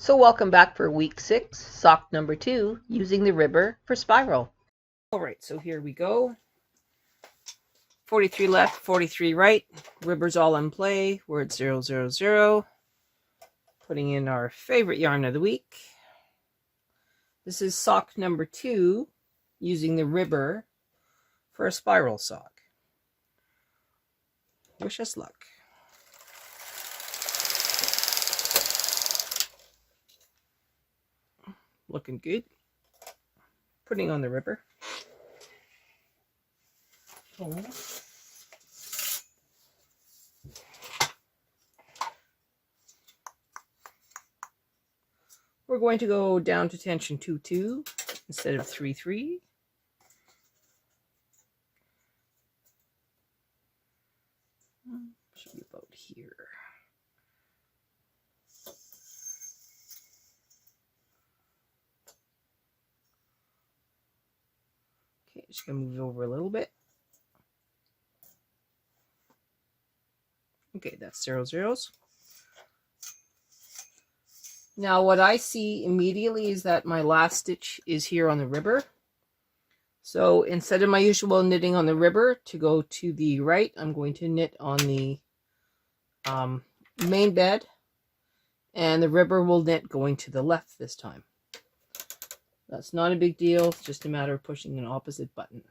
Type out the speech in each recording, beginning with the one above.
So welcome back for week 6, sock number 2, using the ribber for spiral. Alright, so here we go. 43 left, 43 right. Ribbers all in play. We're at 0, 0, 0. Putting in our favorite yarn of the week. This is sock number 2, using the ribber for a spiral sock. Wish us luck. Looking good. Putting on the ribber. We're going to go down to tension 2-2 instead of 3-3. Should be about here. Okay, just gonna move it over a little bit. Okay, that's 0, 0s. Now what I see immediately is that my last stitch is here on the ribber. So instead of my usual knitting on the ribber to go to the right, I'm going to knit on the main bed, and the ribber will knit going to the left this time. That's not a big deal, it's just a matter of pushing an opposite button.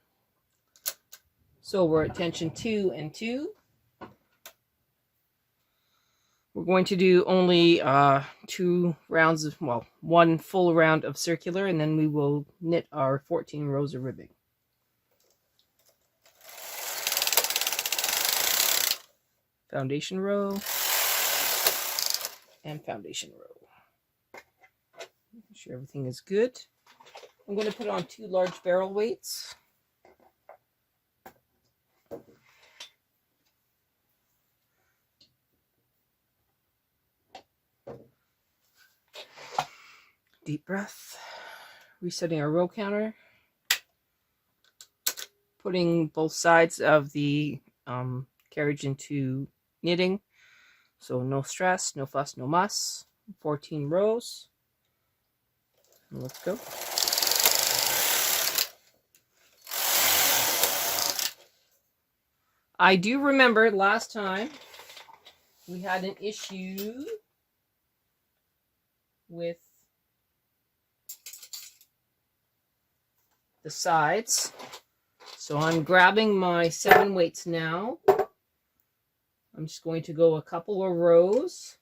So we're at tension 2 and 2. We're going to do only 2 rounds of, well, 1 full round of circular, and then we will knit our 14 rows of ribbing. Foundation row and foundation row. Make sure everything is good. I'm going to put on 2 large barrel weights. Deep breath. Resetting our row counter. Putting both sides of the carriage into knitting. So no stress, no fuss, no muss. 14 rows. And let's go. I do remember last time we had an issue with the sides. So I'm grabbing my 7 weights now. I'm just going to go a couple of rows,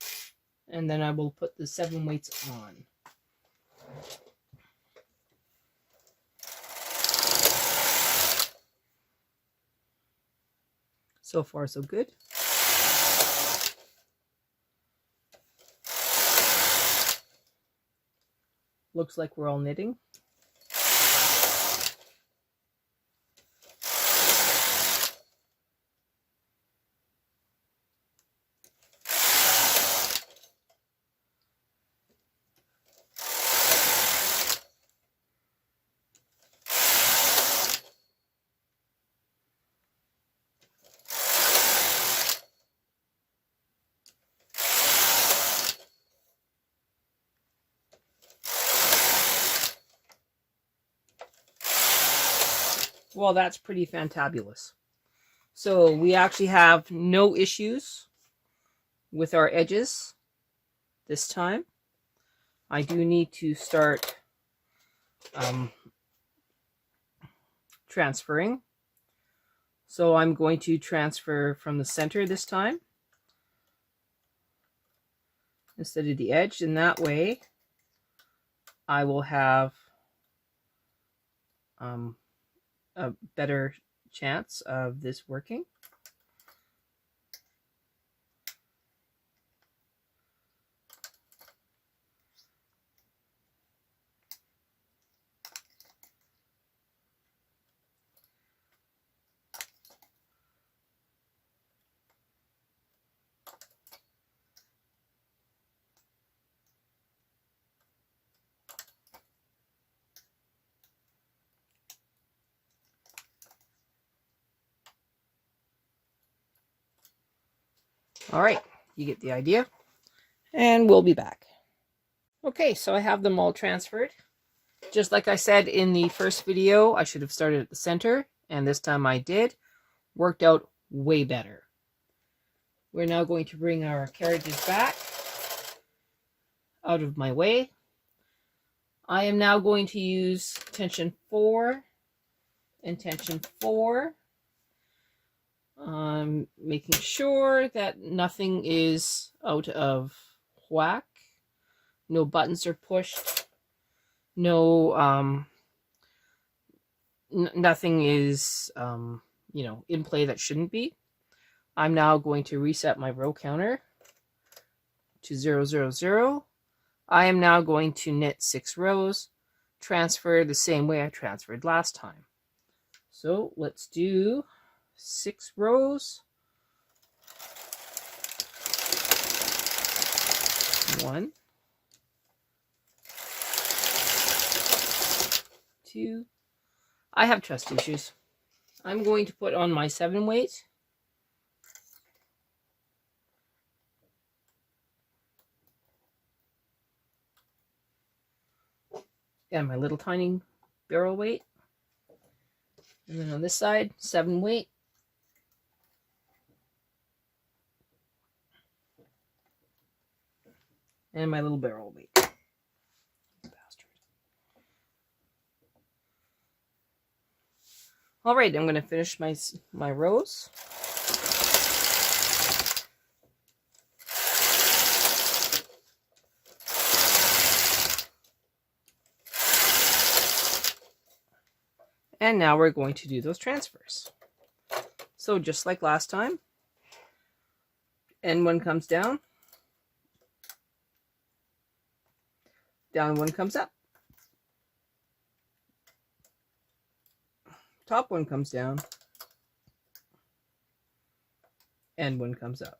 and then I will put the 7 weights on. So far, so good. Looks like we're all knitting. Well, that's pretty fantabulous. So we actually have no issues with our edges this time. I do need to start transferring. So I'm going to transfer from the center this time instead of the edge, and that way I will have a better chance of this working. All right, you get the idea, and we'll be back. Okay, so I have them all transferred. Just like I said in the first video, I should have started at the center, and this time I did. Worked out way better. We're now going to bring our carriages back out of my way. I am now going to use tension 4 and tension 4. Making sure that nothing is out of whack. No buttons are pushed. No, nothing is, in play that shouldn't be. I'm now going to reset my row counter to 000. I am now going to knit 6 rows, transfer the same way I transferred last time. So let's do 6 rows. 1, 2. I have trust issues. I'm going to put on my 7 weight. And my little tiny barrel weight. And then on this side, 7 weight. And my little barrel weight. Bastard. All right, I'm going to finish my rows. And now we're going to do those transfers. So just like last time, end one comes down, down one comes up, top one comes down, end one comes up.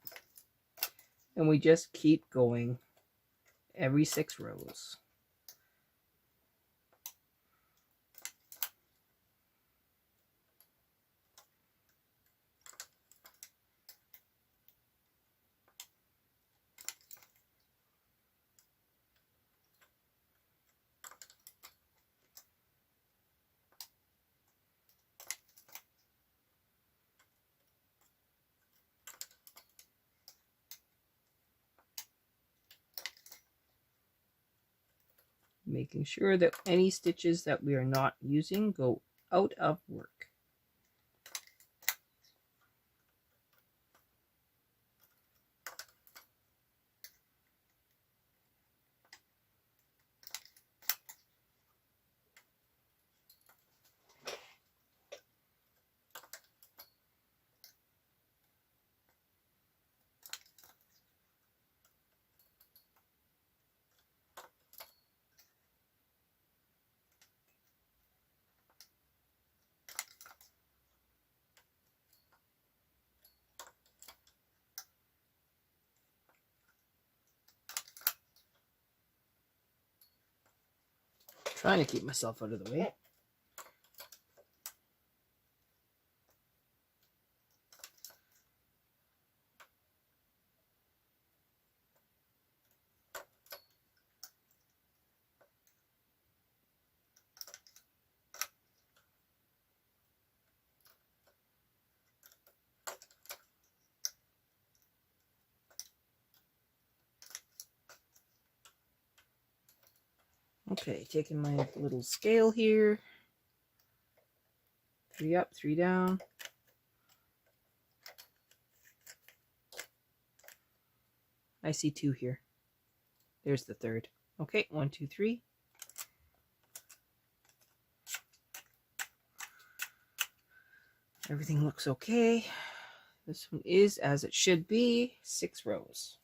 And we just keep going every 6 rows. Making sure that any stitches that we are not using go out of work. Trying to keep myself out of the way. Okay, taking my little scale here. 3 up, 3 down. I see 2 here. There's the 3rd. Okay, 1, 2, 3. Everything looks okay. This one is as it should be. 6 rows.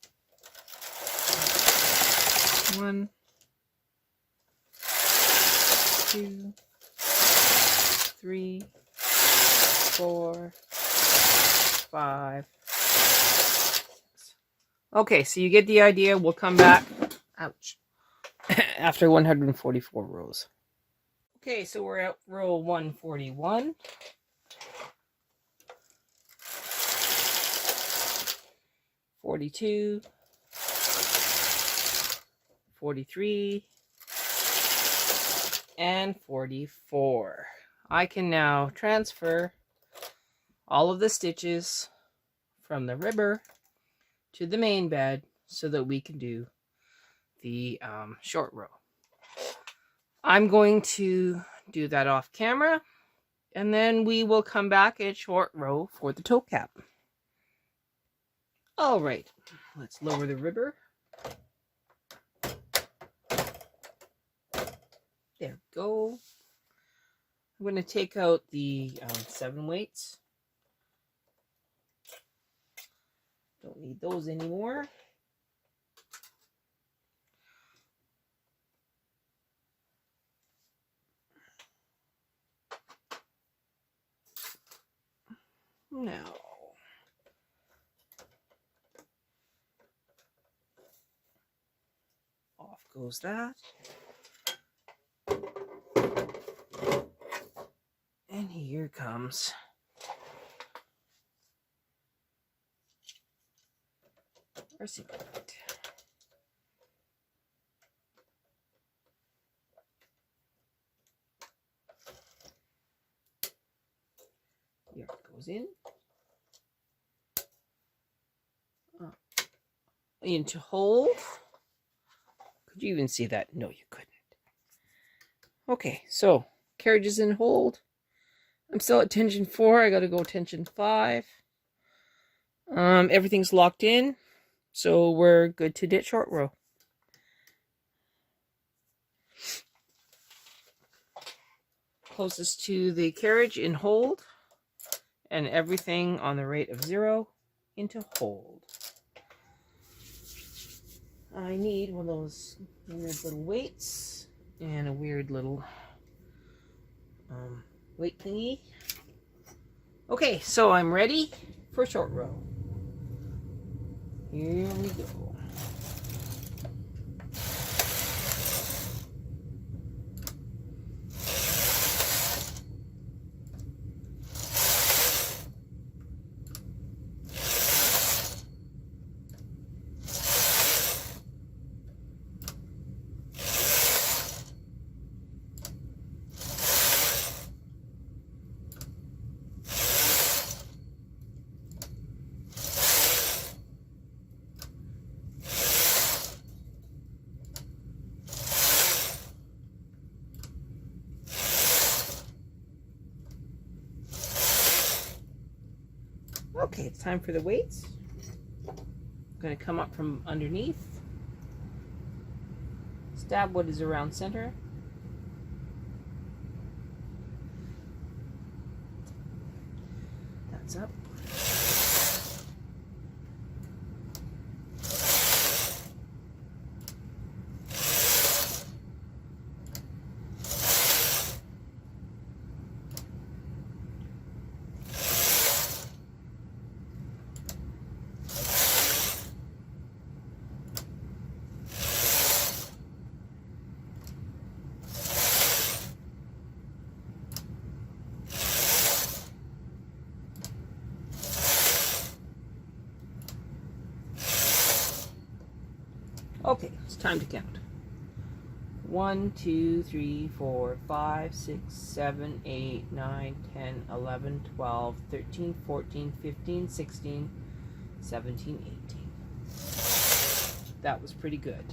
1, 2, 3, 4, 5, 6. Okay, so you get the idea. We'll come back. Ouch. After 144 rows. Okay, so we're at row 141. 42. 43, and 44. I can now transfer all of the stitches from the ribber to the main bed so that we can do the short row. I'm going to do that off camera, and then we will come back at short row for the toe cap. All right, let's lower the ribber. There we go. I'm going to take out the 7 weights. Don't need those anymore. Now, off goes that. And here comes our single weight. Here it goes in. Into hold. Could you even see that? No, you couldn't. Okay, so carriage is in hold. I'm still at tension 4. I got to go tension 5. Everything's locked in, so we're good to knit short row. Closest to the carriage in hold, and everything on the rate of 0 into hold. I need one of those weird little weights and a weird little weight thingy. Okay, so I'm ready for short row. Here we go. Okay, it's time for the weights. I'm going to come up from underneath. Stab what is around center. That's up. Okay, it's time to count. 1, 2, 3, 4, 5, 6, 7, 8, 9, 10, 11, 12, 13, 14, 15, 16, 17, 18. That was pretty good.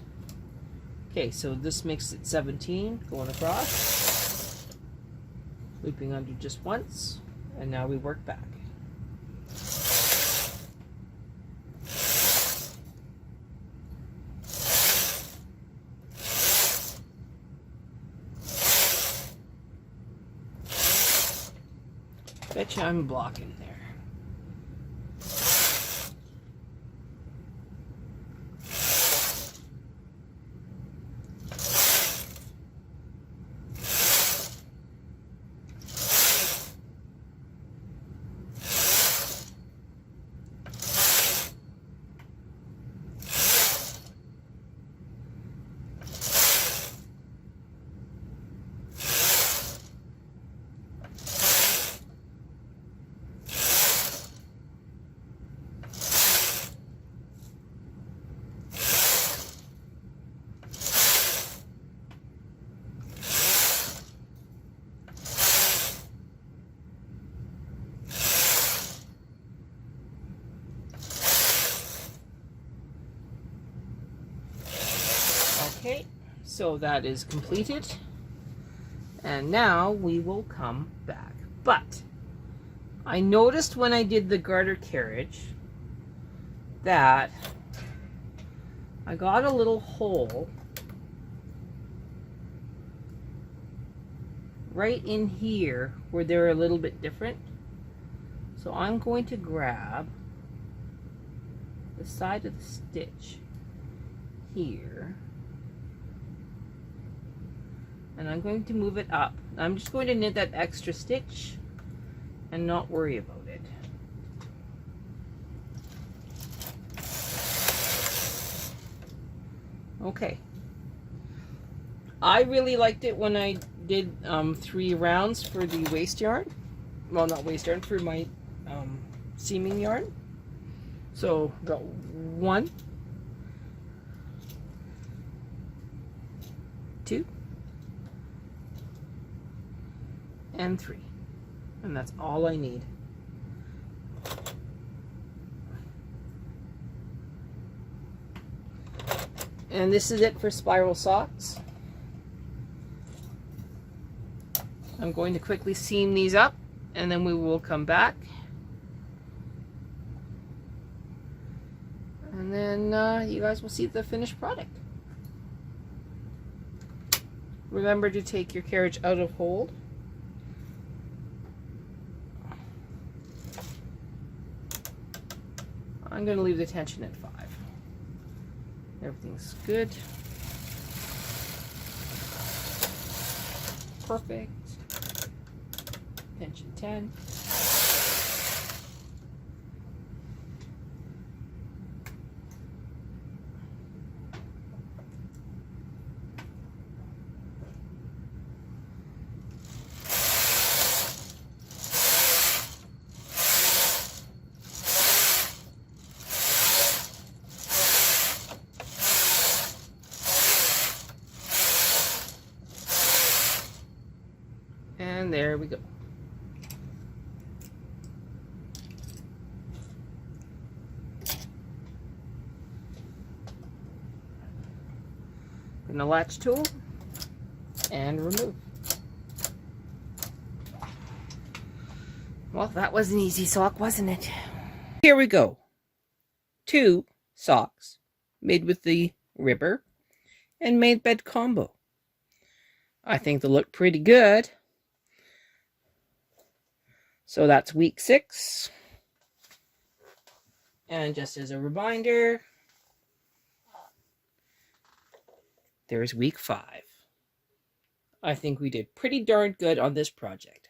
Okay, so this makes it 17 going across, looping under just once, and now we work back. Betcha I'm blocking there. So that is completed. And now we will come back. But I noticed when I did the garter carriage that I got a little hole right in here where they're a little bit different. So I'm going to grab the side of the stitch here and I'm going to move it up. I'm just going to knit that extra stitch and not worry about it. Okay. I really liked it when I did 3 rounds for the waste yarn. Well, not waste yarn, for my seaming yarn. So got 1, 2, and 3. And that's all I need. And this is it for spiral socks. I'm going to quickly seam these up and then we will come back. And then you guys will see the finished product. Remember to take your carriage out of hold. I'm going to leave the tension at 5. Everything's good. Perfect. Tension 10. And there we go. Gonna latch tool and remove. Well, that was an easy sock, wasn't it? Here we go. 2 socks made with the ribber and made bed combo. I think they look pretty good. So that's week 6. And just as a reminder, there's week 5. I think we did pretty darn good on this project.